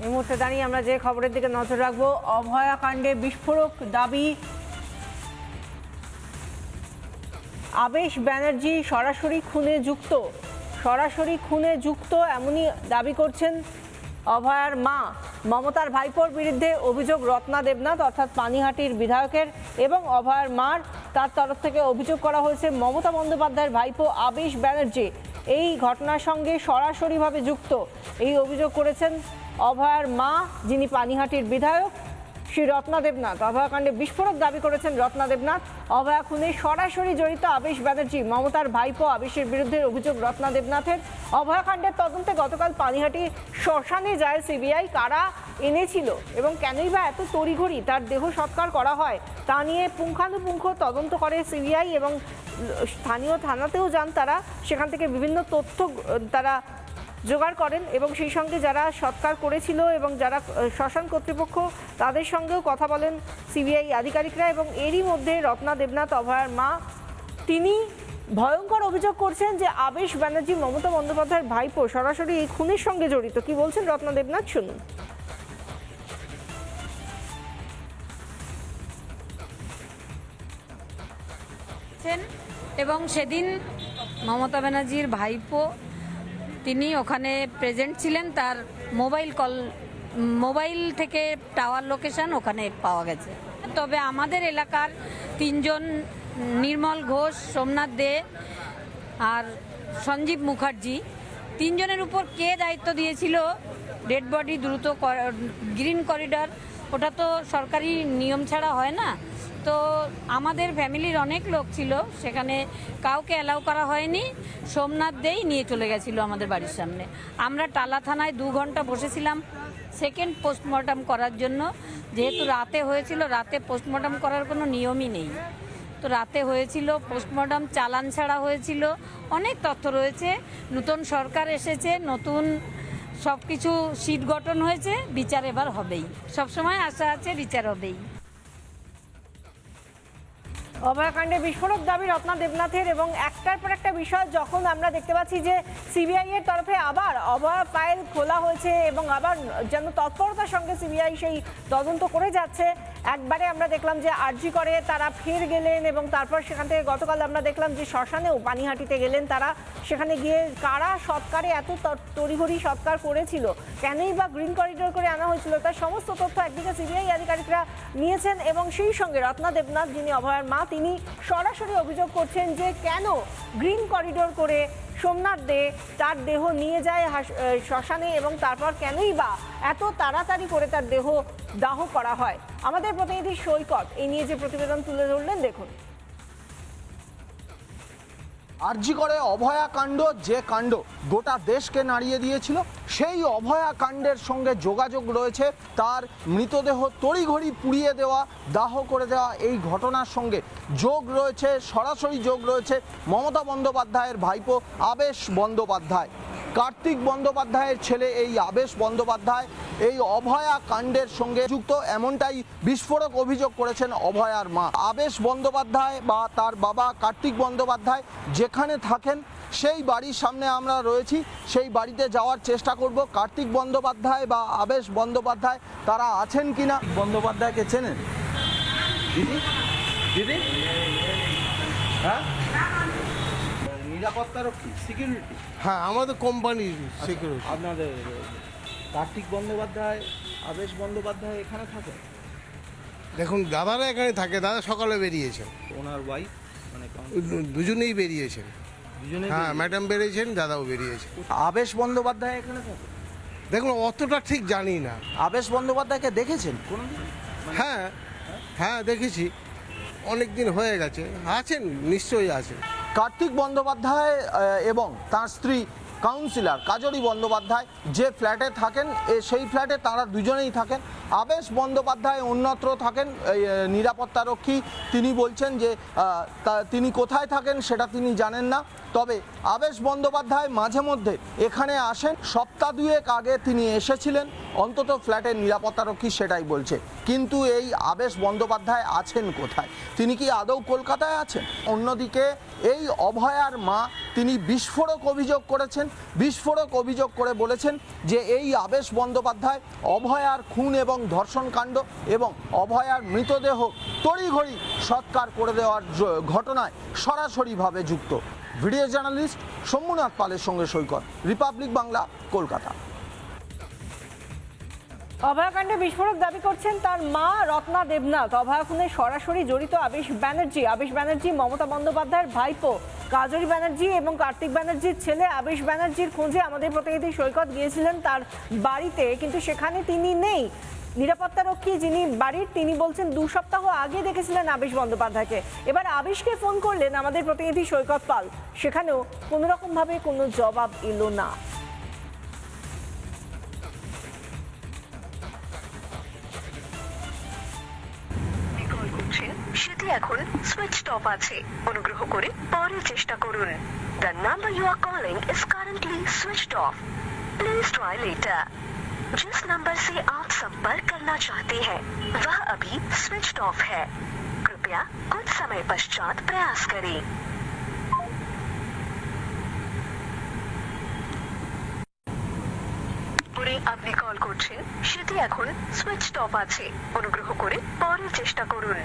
এই মুহূর্তে দাঁড়িয়ে আমরা যে খবরের দিকে নজর রাখবো, অভয়াকাণ্ডে বিস্ফোরক দাবি। আবেশ ব্যানার্জি সরাসরি খুনে যুক্ত এমনই দাবি করছেন অভয়ার মা। মমতার ভাইপোর বিরুদ্ধে অভিযোগ রত্না দেবনাথ অর্থাৎ পানিহাটির বিধায়কের এবং অভয়ার মার। তার তরফ থেকে অভিযোগ করা হয়েছে মমতা বন্দ্যোপাধ্যায়ের ভাইপো আবেশ ব্যানার্জি এই ঘটনার সঙ্গে সরাসরিভাবে যুক্ত। এই অভিযোগ করেছেন অভয়ার মা, যিনি পানিহাটির বিধায়ক, শ্রী রত্না দেবনাথ। অভয়াকাণ্ডে বিস্ফোরক দাবি করেছেন রত্না দেবনাথ। অভয়া খুনে সরাসরি জড়িত আবেশ ব্যানার্জি। মমতার ভাইপো আবেশের বিরুদ্ধে অভিযোগ রত্না দেবনাথের। অভয়াকাণ্ডের তদন্তে গতকাল পানিহাটি শ্মশানে যায় সিবিআই। কারা এনেছিল এবং কেনই বা এত তড়িঘড়ি তার দেহ সৎকার করা হয় তা নিয়ে পুঙ্খানুপুঙ্খ তদন্ত করে সিবিআই এবং স্থানীয় থানাতেও যান তারা। সেখান থেকে বিভিন্ন তথ্য তারা জোগাড় করেন এবং সেই সঙ্গে যারা সৎকার করেছিল এবং যারা শ্মশান কর্তৃপক্ষ তাদের সঙ্গেও কথা বলেন সিবিআই আধিকারিকরা। এবং এরই মধ্যে রত্না দেবনাথ, অভয়ার মা, তিনি ভয়ঙ্কর অভিযোগ করছেন যে আবেশ ব্যানার্জি মমতা বন্দ্যোপাধ্যায়ের ভাইপো সরাসরি এই খুনের সঙ্গে জড়িত। কি বলছেন রত্না দেবনাথ, শুনুন। এবং সেদিন মমতা ব্যানার্জির ভাইপো তিনি ওখানে প্রেজেন্ট ছিলেন। তার মোবাইল থেকে টাওয়ার লোকেশন ওখানে পাওয়া গেছে। তবে আমাদের এলাকার তিনজন, নির্মল ঘোষ, সোমনাথ দে আর সঞ্জীব মুখার্জি, তিনজনের উপর কে দায়িত্ব দিয়েছিল ডেড বডি দ্রুত গ্রিন করিডর, ওটা তো সরকারি নিয়ম ছাড়া হয় না। তো আমাদের ফ্যামিলির অনেক লোক ছিল, সেখানে কাউকে অ্যালাউ করা হয়নি। সোমনাথ দেই নিয়ে চলে গেছিলো আমাদের বাড়ির সামনে। আমরা টালা থানায় 2 ঘন্টা বসেছিলাম সেকেন্ড পোস্টমর্টম করার জন্য। যেহেতু রাতে হয়েছিল, রাতে পোস্টমর্টম করার কোনো নিয়মই নেই, তো রাতে হয়েছিল পোস্টমর্টম, চালান ছাড়া হয়েছিল। অনেক তথ্য রয়েছে। নতুন সরকার এসেছে, নতুন সব কিছু সিট গঠন হয়েছে, বিচার এবার হবেই। সবসময় আশা আছে বিচার হবেই। অভয়াকাণ্ডে বিস্ফোরক দাবি রত্না দেবনাথের। এবং একটার পর একটা বিষয় যখন আমরা দেখতে পাচ্ছি যে সিবিআই এর তরফে আবার অভয়া ফাইল খোলা হয়েছে এবং আবার যেন তৎপরতার সঙ্গে সিবিআই সেই তদন্ত করে যাচ্ছে। একবারে আমরা দেখলাম যে আরজি করে তারা ফের গেলেন এবং তারপর সেখান থেকে গতকাল আমরা দেখলাম যে শ্মশানেও পানিহাটিতে গেলেন তারা। সেখানে গিয়ে কারা সৎকারে এত তড়িঘড়ি সৎকার করেছিল, কেনই বা গ্রিন করিডোর করে আনা হয়েছিল, তার সমস্ত তথ্য একদিকে সিবিআই আধিকারিকরা নিয়েছেন। এবং সেই সঙ্গে রত্না দেবনাথ, যিনি অভয়ার মা, তিনি সরাসরি অভিযোগ করছেন যে কেন গ্রিন করিডোর করে সোমনাথ দে তার দেহ নিয়ে যায় শ্মশানে এবং তারপর কেনই বা এত তাড়াতাড়ি করে তার দেহ দাহ করা হয়। আমাদের প্রতিনিধি সৈকত এই নিয়ে যে প্রতিবেদন তুলে ধরলেন, দেখুন। আরজি করে অভয়াকাণ্ড, যে কাণ্ড গোটা দেশকে নাড়িয়ে দিয়েছিল, সেই অভয়াকাণ্ডের সঙ্গে যোগাযোগ রয়েছে তার মৃতদেহ তড়িঘড়ি পুড়িয়ে দেওয়া, দাহ করে দেওয়া এই ঘটনার সঙ্গে যোগ রয়েছে, সরাসরি যোগ রয়েছে মমতা বন্দ্যোপাধ্যায়ের ভাইপো আবেশ বন্দ্যোপাধ্যায়। কার্তিক বন্দ্যোপাধ্যায়ের ছেলে এই আবেশ বন্দ্যোপাধ্যায় এই অভয়াকাণ্ডের সঙ্গে যুক্ত, এমনটাই বিস্ফোরক অভিযোগ করেছেন অভয়ার মা। আবেশ বন্দ্যোপাধ্যায় বা তার বাবা কার্তিক বন্দ্যোপাধ্যায় যেখানে থাকেন সেই বাড়ির সামনে আমরা রয়েছি। সেই বাড়িতে যাওয়ার চেষ্টা করব। কার্তিক বন্দ্যোপাধ্যায় বা আবেশ বন্দ্যোপাধ্যায় তারা আছেন কিনা। বন্দ্যোপাধ্যায়কে চেনেন দিদি? দিদি, হ্যাঁ, নিরাপত্তারক্ষী, সিকিউরিটি। হ্যাঁ, আমাদের কোম্পানির সিকিউরিটি। আপনাদের কার্তিক বন্দ্যোপাধ্যায়, আবেশ বন্দ্যোপাধ্যায় এখানে থাকে? দেখুন, দাদারা এখানে থাকে। দাদা সকালে বেরিয়েছেন, ওনার ওয়াইফ মানে দুজনেই বেরিয়েছেন। দুজনেই? হ্যাঁ, ম্যাডাম বেরিয়েছেন, দাদাও বেরিয়েছেন। আবেশ বন্দ্যোপাধ্যায় এখানে থাকে? দেখুন, অতটা ঠিক জানি না। আবেশ বন্দ্যোপাধ্যায়কে দেখেছেন কোনোদিন? হ্যাঁ হ্যাঁ, দেখেছি, অনেক দিন হয়ে গেছে। আছেন, নিশ্চয়ই আছেন। কার্তিক বন্দ্যোপাধ্যায় এবং তার স্ত্রী কাউন্সিলর কাজরি বন্দ্যোপাধ্যায় যে ফ্ল্যাটে থাকেন, সেই ফ্ল্যাটে তারা দুজনেই থাকেন। আবেশ বন্দ্যোপাধ্যায় অন্যত্র থাকেন, নিরাপত্তারক্ষী। তিনি বলছেন যে তিনি কোথায় থাকেন সেটা তিনি জানেন না। তবে আবেশ বন্দ্যোপাধ্যায় মাঝে মধ্যে এখানে আসেন। সপ্তাহ দুয়েক আগে তিনি এসেছিলেন অন্তত ফ্ল্যাটের নিরাপত্তারক্ষী সেটাই বলছে। কিন্তু এই আবেশ বন্দ্যোপাধ্যায় আছেন কোথায়? তিনি কি আদৌ কলকাতায় আছেন? অন্যদিকে এই অভয়ার মা তিনি বিস্ফোরক অভিযোগ করেছেন। বিস্ফোরক অভিযোগ করে বলেছেন যে এই আবেশ বন্দ্যোপাধ্যায় অভয়ার খুন এবং ধর্ষণ কাণ্ড এবং অভয়ার মৃতদেহ তড়িঘড়ি সৎকার করে দেওয়ার ঘটনায় সরাসরিভাবে যুক্ত। ভিডিও জার্নালিস্ট শম্ভুনাথ পালের সঙ্গে সৈকত, রিপাবলিক বাংলা, কলকাতা। অভয়াকাণ্ডে বিস্ফোরক দাবি করছেন তার মা রত্না দেবনাথ। অভয়া খুনে সরাসরি জড়িত আবেশ ব্যানার্জি। আবেশ ব্যানার্জি মমতা বন্দ্যোপাধ্যায়ের ভাইপো। কাজরি ব্যানার্জি এবং কার্তিক ব্যানার্জির ছেলে আবেশ ব্যানার্জির খোঁজে আমাদের প্রতিনিধি সৈকত গিয়েছিলেন তার বাড়িতে, কিন্তু সেখানে তিনি নেই। নিরাপত্তারক্ষী যিনি বাড়ির তিনি বলছেন 2 সপ্তাহ আগে দেখেছিলেন আবেশ বন্দ্যোপাধ্যায়কে। এবার আবেশকে ফোন করলেন আমাদের প্রতিনিধি সৈকত পাল, সেখানেও কোনো রকমভাবে কোনো জবাব এলো না। সেটি এখন সুইচড অফ আছে, অনুগ্রহ করে পরে চেষ্টা করুন। The number you are calling is currently switched off. Please try later. जिस नंबर से आप संपर्क करना चाहते हैं वह अभी स्विच्ड ऑफ है। कृपया कुछ समय पश्चात प्रयास करें। আপনি কল করছেন সেটি এখন সুইচড অফ আছে, অনুগ্রহ করে পরে চেষ্টা করুন।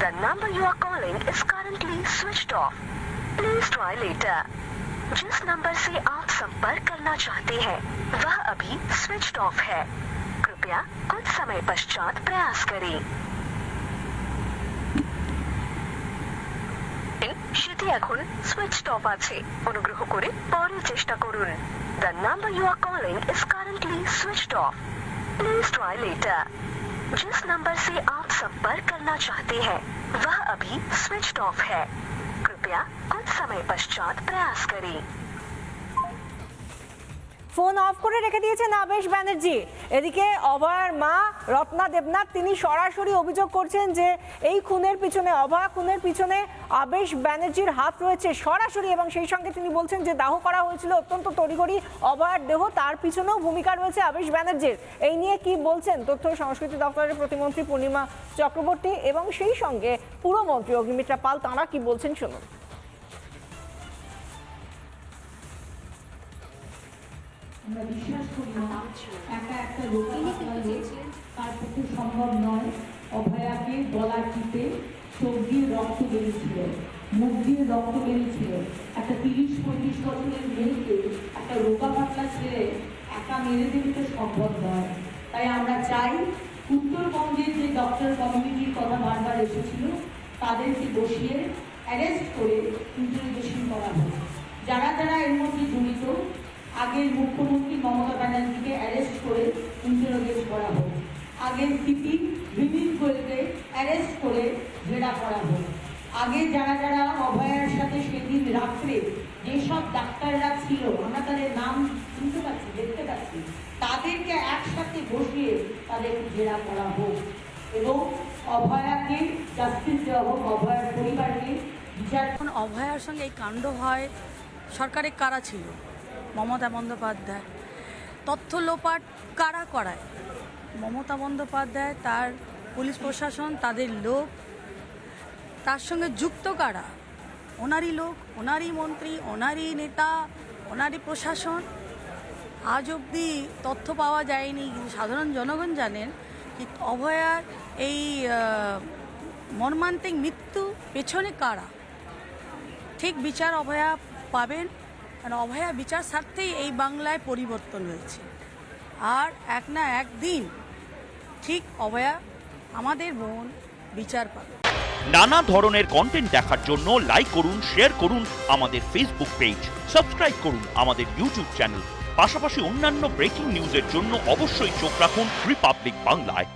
The number you are calling is currently switched off. Please try later. जिस नंबर से आप संपर्क करना चाहते हैं वह अभी स्विच्ड ऑफ है। कृपया कुछ समय पश्चात प्रयास करें। সেটি এখন সুইচড অফ আছে, অনুগ্রহ করে পরে চেষ্টা করুন। The number you are calling is currently switched off. Please try later. जिस नंबर से आप संपर्क करना चाहते हैं वह अभी स्विच्ड ऑफ है। कृपया कुछ समय पश्चात प्रयास करें। ফোন অফ করে রেখে দিয়েছেন আবেশ ব্যানার্জি। এদিকে অভয়ার মা রত্না দেবনাথ তিনি সরাসরি অভিযোগ করছেন যে এই খুনের পিছনে, অভয়া খুনের পিছনে আবেশ ব্যানার্জির হাত রয়েছে সরাসরি, এবং সেই সঙ্গে তিনি বলছেন যে দাহ করা হয়েছিল অত্যন্ত তড়িঘড়ি অভয়ার দেহ, তার পিছনেও ভূমিকা রয়েছে আবেশ ব্যানার্জির। এই নিয়ে কি বলছেন তথ্য ও সংস্কৃতি দপ্তরের প্রতিমন্ত্রী পূর্ণিমা চক্রবর্তী এবং সেই সঙ্গে পুরমন্ত্রী অগ্নিমিত্রা পাল, তাঁরা কি বলছেন শুনুন। আমরা বিশ্বাস করি না একা একটা লোক তার পক্ষে সম্ভব নয়। অভয়াকে গলা টিপে চোখ দিয়ে রক্ত বেরিয়েছিল, মুখ দিয়ে রক্ত বেরিয়েছিল। একটা 30-35 বছরের মেয়েকে একটা রোগা পাতলা ছেলে একা মেরে দিতে তো সম্ভব নয়। তাই আমরা চাই উত্তরবঙ্গের যে ডক্টর কমিউনিটির কথা বারবার এসেছিল তাদেরকে বসিয়ে অ্যারেস্ট করে ইন্টারোগেশন করা হোক। যারা যারা এর মধ্যে জড়িত আগের মুখ্যমন্ত্রী মমতা ব্যানার্জিকে অ্যারেস্ট করে ইন্টারোগেট করা হোক। আগের সিপি বিনীত গোয়েলকে অ্যারেস্ট করে জেরা করা হোক। আগে যারা যারা অভয়ার সাথে সেদিন রাত্রে যেসব ডাক্তাররা ছিল আমরা তাদের নাম শুনতে পাচ্ছি, দেখতে পাচ্ছি, তাদেরকে একসাথে বসিয়ে তাদেরকে জেরা করা হোক এবং অভয়াকে জাস্টিস দেওয়া হোক, অভয়ার পরিবারকে বিচার। অভয়ার সঙ্গে এই কাণ্ড হয় সরকারের কারা ছিল? মমতা বন্দ্যোপাধ্যায়। তথ্য লোপাট কারা করায়? মমতা বন্দ্যোপাধ্যায়, তার পুলিশ প্রশাসন, তাদের লোক। তার সঙ্গে যুক্ত কারা? ওনারই লোক, ওনারই মন্ত্রী, ওনারই নেতা, ওনারই প্রশাসন। আজ অবধি তথ্য পাওয়া যায়নি, কিন্তু সাধারণ জনগণ জানেন কি অভয়ার এই মর্মান্তিক মৃত্যু পেছনে কারা। ঠিক বিচার অভয়া পাবেন, কারণ অভয়া বিচার স্বার্থেই এই বাংলায় পরিবর্তন হয়েছে। আর এক না একদিন ঠিক অভয়া, আমাদের বোন, বিচার পাবে। নানা ধরনের কন্টেন্ট দেখার জন্য লাইক করুন, শেয়ার করুন আমাদের ফেসবুক পেজ, সাবস্ক্রাইব করুন আমাদের ইউটিউব চ্যানেল। পাশাপাশি অন্যান্য ব্রেকিং নিউজের জন্য অবশ্যই চোখ রাখুন রিপাবলিক বাংলায়।